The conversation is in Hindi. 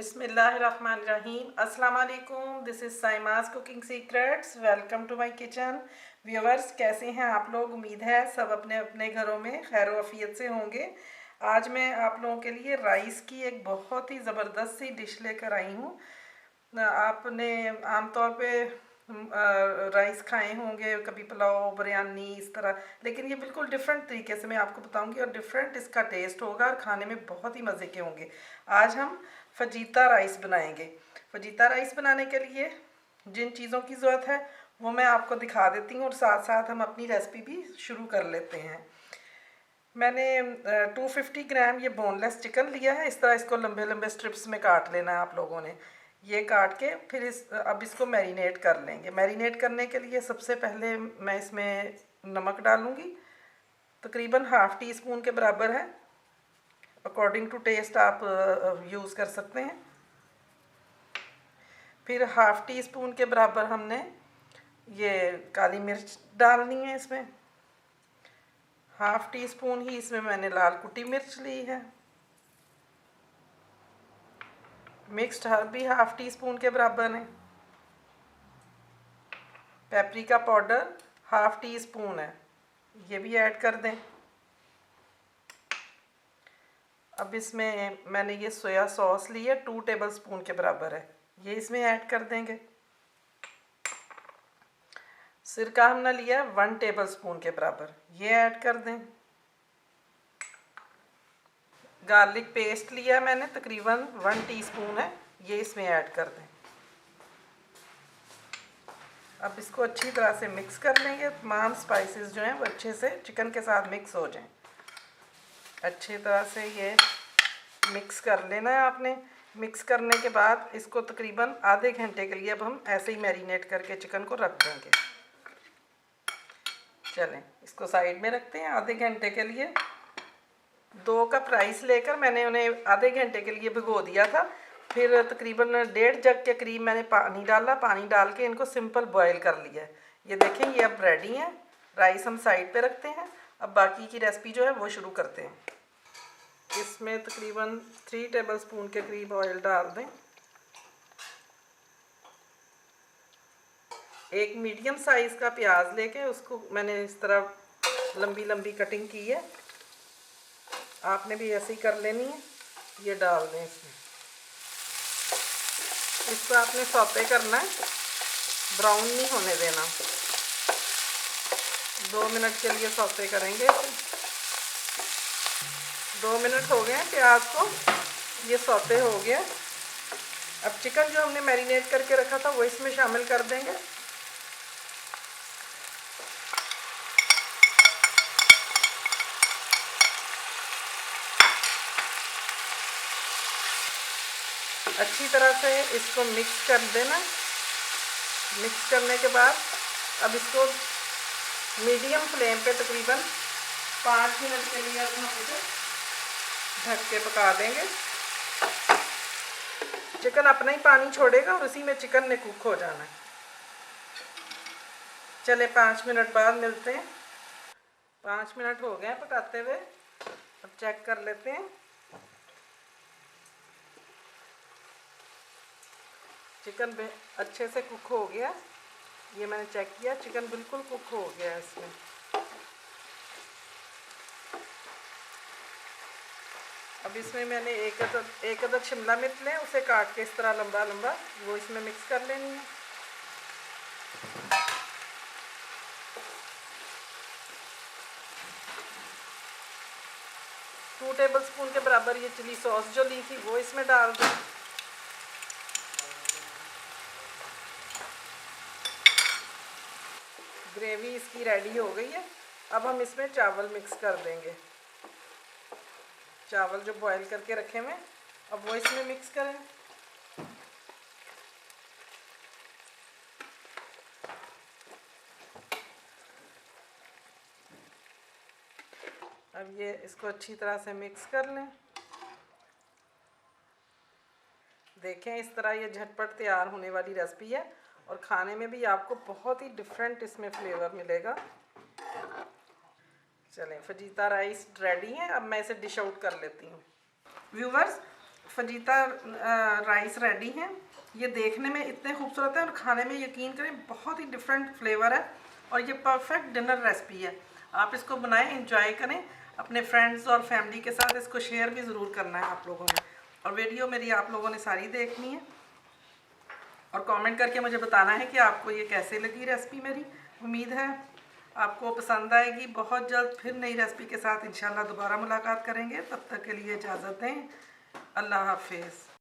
बिस्मिल्लाहिर्रहमानिर्रहीम। अस्सलाम वालेकुम। This is Saima's cooking secrets. Welcome to my kitchen. Viewers, कैसे हैं आप लोग? उम्मीद है सब अपने अपने घरों में खैर वफ़ियत से होंगे। आज मैं आप लोगों के लिए राइस की एक बहुत ही ज़बरदस्त सी डिश लेकर आई हूँ। आपने आमतौर पे राइस खाए होंगे, कभी पुलाव, बिरयानी, इस तरह, लेकिन ये बिल्कुल डिफरेंट तरीके से मैं आपको बताऊंगी और डिफरेंट इसका टेस्ट होगा और खाने में बहुत ही मज़े के होंगे। आज हम फजीता राइस बनाएंगे। फजीता राइस बनाने के लिए जिन चीज़ों की ज़रूरत है वो मैं आपको दिखा देती हूँ और साथ साथ हम अपनी रेसिपी भी शुरू कर लेते हैं। मैंने 250 ग्राम ये बोनलेस चिकन लिया है। इस तरह इसको लंबे लंबे स्ट्रिप्स में काट लेना है आप लोगों ने। ये काट के फिर अब इसको मैरिनेट कर लेंगे। मैरिनेट करने के लिए सबसे पहले मैं इसमें नमक डालूँगी, तकरीबन हाफ़ टी स्पून के बराबर है। अकॉर्डिंग टू टेस्ट आप यूज़ कर सकते हैं। फिर हाफ़ टी स्पून के बराबर हमने ये काली मिर्च डालनी है इसमें। हाफ़ टी स्पून ही इसमें मैंने लाल कुटी मिर्च ली है। मिक्स्ड हर्ब भी हाफ़ टी स्पून के बराबर है। Paprika powder half tea spoon है, ये भी ऐड कर दें। अब इसमें मैंने ये सोया सॉस ली है, 2 टेबल स्पून के बराबर है, ये इसमें ऐड कर देंगे। सिरका हमने लिया 1 टेबल स्पून के बराबर, ये ऐड कर दें। गार्लिक पेस्ट लिया मैंने, तकरीबन 1 टीस्पून है, ये इसमें ऐड कर दें। अब इसको अच्छी तरह से मिक्स कर लेंगे। तमाम स्पाइसेस जो हैं वो अच्छे से चिकन के साथ मिक्स हो जाएं। अच्छी तरह से ये मिक्स कर लेना है आपने। मिक्स करने के बाद इसको तकरीबन आधे घंटे के लिए अब हम ऐसे ही मैरिनेट करके चिकन को रख देंगे। चलें, इसको साइड में रखते हैं आधे घंटे के लिए। 2 कप राइस लेकर मैंने उन्हें आधे घंटे के लिए भिगो दिया था। फिर तकरीबन 1.5 जग के करीब मैंने पानी डाला। पानी डाल के इनको सिंपल बॉयल कर लिया है। ये देखें, ये अब रेडी हैं। राइस हम साइड पे रखते हैं। अब बाकी की रेसिपी जो है वो शुरू करते हैं। इसमें तकरीबन 3 टेबल स्पून के करीब ऑयल डाल दें। एक मीडियम साइज़ का प्याज लेके उसको मैंने इस तरह लंबी लंबी कटिंग की है। आपने भी ऐसे ही कर लेनी है। ये डाल दें इसमें। इसको आपने सौते करना है, ब्राउन नहीं होने देना। 2 मिनट के लिए सौते करेंगे इसे। 2 मिनट हो गए हैं प्याज को, ये सौते हो गया। अब चिकन जो हमने मैरिनेट करके रखा था वो इसमें शामिल कर देंगे। अच्छी तरह से इसको मिक्स कर देना। मिक्स करने के बाद अब इसको मीडियम फ्लेम पे तकरीबन 5 मिनट के लिए अब हम इसे ढक के पका देंगे। चिकन अपना ही पानी छोड़ेगा और उसी में चिकन ने कुक हो जाना है। चले 5 मिनट बाद मिलते हैं। 5 मिनट हो गए हैं पकाते हुए। अब चेक कर लेते हैं। चिकन अच्छे से कुक हो गया। ये मैंने चेक किया, चिकन बिल्कुल कुक हो गया है इसमें। अब इसमें मैंने एक अदद शिमला मिर्च लें, उसे काट के इस तरह लंबा लंबा वो इसमें मिक्स कर लेनी है। टू टेबल स्पून के बराबर ये चिली सॉस जो ली थी वो इसमें डाल दें। ग्रेवी इसकी रेडी हो गई है। अब हम इसमें चावल मिक्स कर देंगे। चावल जो बॉईल करके रखे हुए अब वो इसमें मिक्स करें। अब ये इसको अच्छी तरह से मिक्स कर लें। देखें, इस तरह ये झटपट तैयार होने वाली रेसिपी है और खाने में भी आपको बहुत ही डिफरेंट इसमें फ्लेवर मिलेगा। चलें, फजीता राइस रेडी है। अब मैं इसे डिश आउट कर लेती हूँ। व्यूवर्स, फजीता राइस रेडी हैं। ये देखने में इतने खूबसूरत है और खाने में यकीन करें बहुत ही डिफरेंट फ्लेवर है और ये परफेक्ट डिनर रेसिपी है। आप इसको बनाएं, एंजॉय करें अपने फ्रेंड्स और फैमिली के साथ। इसको शेयर भी ज़रूर करना है आप लोगों ने, और वीडियो मेरी आप लोगों ने सारी देखनी है और कमेंट करके मुझे बताना है कि आपको ये कैसे लगी रेसिपी मेरी। उम्मीद है आपको पसंद आएगी। बहुत जल्द फिर नई रेसिपी के साथ इंशाल्लाह दोबारा मुलाकात करेंगे। तब तक के लिए इजाज़त दें। अल्लाह हाफिज़।